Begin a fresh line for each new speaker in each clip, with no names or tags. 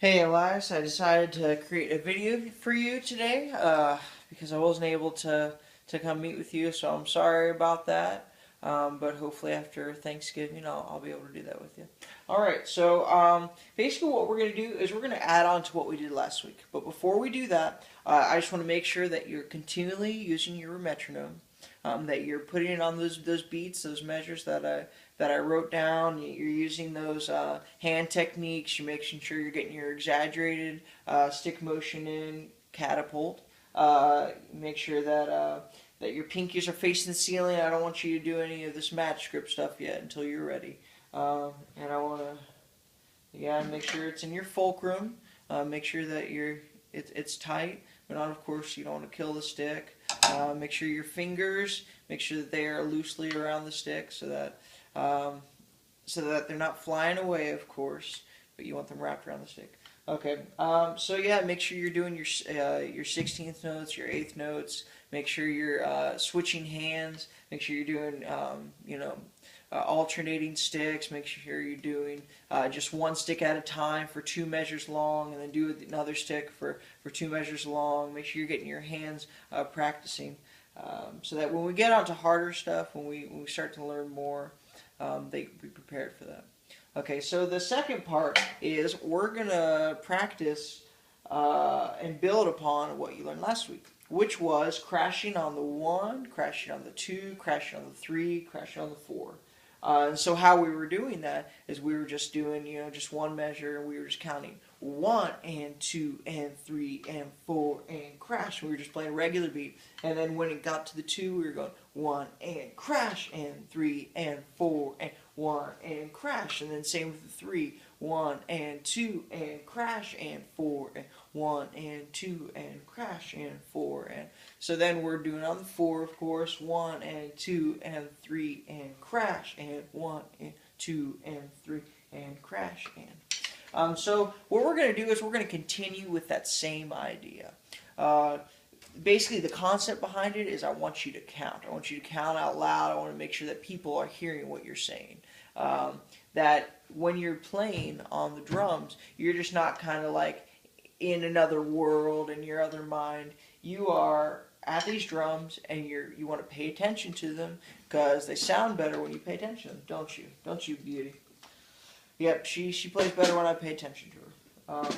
Hey Elias, I decided to create a video for you today because I wasn't able to come meet with you, so I'm sorry about that. But hopefully after Thanksgiving, I'll be able to do that with you. All right, so basically what we're going to do is we're going to add on to what we did last week. But before we do that, I just want to make sure that you're continually using your metronome, that you're putting it on those beats, those measures that I wrote down. You're using those hand techniques. You're making sure you're getting your exaggerated stick motion in, catapult. Make sure that your pinkies are facing the ceiling. I don't want you to do any of this match grip stuff yet until you're ready. And I want to, make sure it's in your fulcrum. Make sure that it's tight, but not, of course, you don't want to kill the stick. Make sure your fingers, make sure that they are loosely around the stick so that they're not flying away, of course, but you want them wrapped around the stick. Okay, so yeah, make sure you're doing your 16th notes, your 8th notes. Make sure you're switching hands. Make sure you're doing, alternating sticks. Make sure you're doing just one stick at a time for 2 measures long, and then do another stick for 2 measures long. Make sure you're getting your hands practicing, so that when we get on to harder stuff, when we start to learn more, they be prepared for that. Okay, so the second part is we're going to practice and build upon what you learned last week, which was crashing on the 1, crashing on the 2, crashing on the 3, crashing on the 4. And so how we were doing that is we were just doing, just one measure, and we were just counting 1 and 2 and 3 and 4 and crash. We were just playing regular beat. And then when it got to the 2, we were going 1 and crash and 3 and 4 and 1 and crash. And then same with the 3, 1 and 2 and crash and 4 and 1 and 2 and crash and 4 and so then we're doing on the 4, of course, 1 and 2 and 3 and crash and 1 and 2 and 3 and crash and so what we're going to do is we're going to continue with that same idea. Basically, the concept behind it is I want you to count. I want you to count out loud. I want to make sure that people are hearing what you're saying. That when you're playing on the drums, you're just not kind of like in another world in your other mind. You are at these drums and you want to pay attention to them because they sound better when you pay attention to them, don't you? Don't you, beauty? Yep, she plays better when I pay attention to her.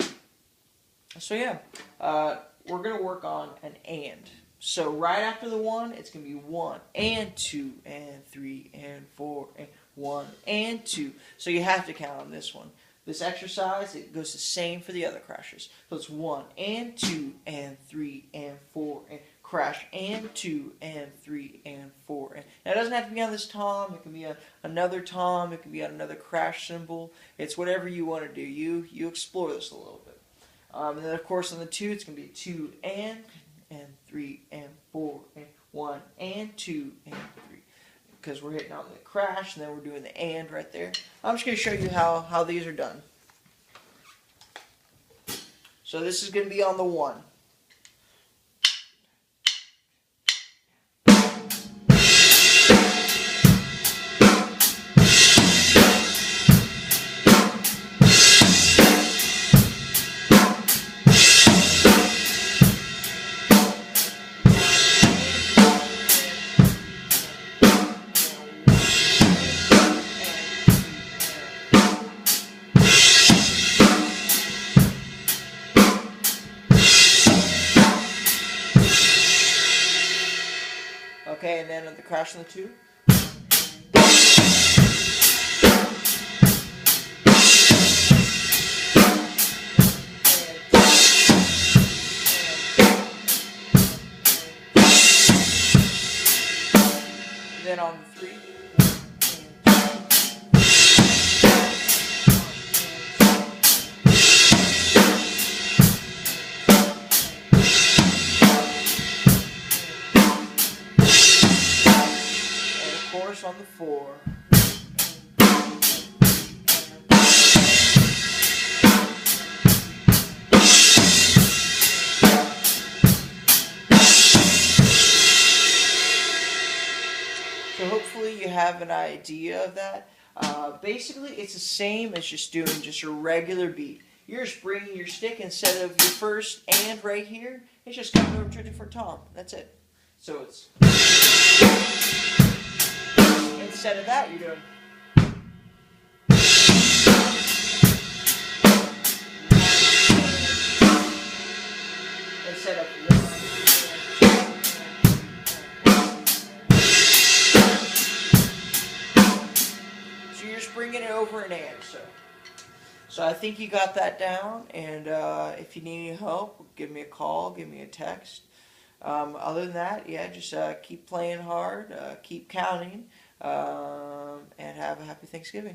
So yeah, we're going to work on an and. So right after the 1, it's going to be 1 and 2 and 3 and 4 and 1 and 2. So you have to count on this one. This exercise, it goes the same for the other crashes. So it's 1 and 2 and 3 and 4 and crash and 2 and 3 and 4. And now it doesn't have to be on this tom. It can be on another tom. It can be on another crash cymbal. It's whatever you want to do. You explore this a little bit. And then, of course, on the 2, it's going to be 2 and 3 and 4 and 1 and 2 and 3. Because we're hitting on the crash, and then we're doing the and right there. I'm just going to show you how these are done. So this is going to be on the 1. Okay, and then the crash on the 2. And then on the 3. On the 4. So hopefully you have an idea of that. Basically, it's the same as just doing just a regular beat. you're just bringing your stick instead of your first and right here. It's just coming over to a different tom. That's it. So it's instead of that, you're doing. Instead of so you're just bringing it over an and. So I think you got that down. And if you need any help, give me a call, give me a text. Other than that, yeah, just keep playing hard, keep counting, and have a happy Thanksgiving.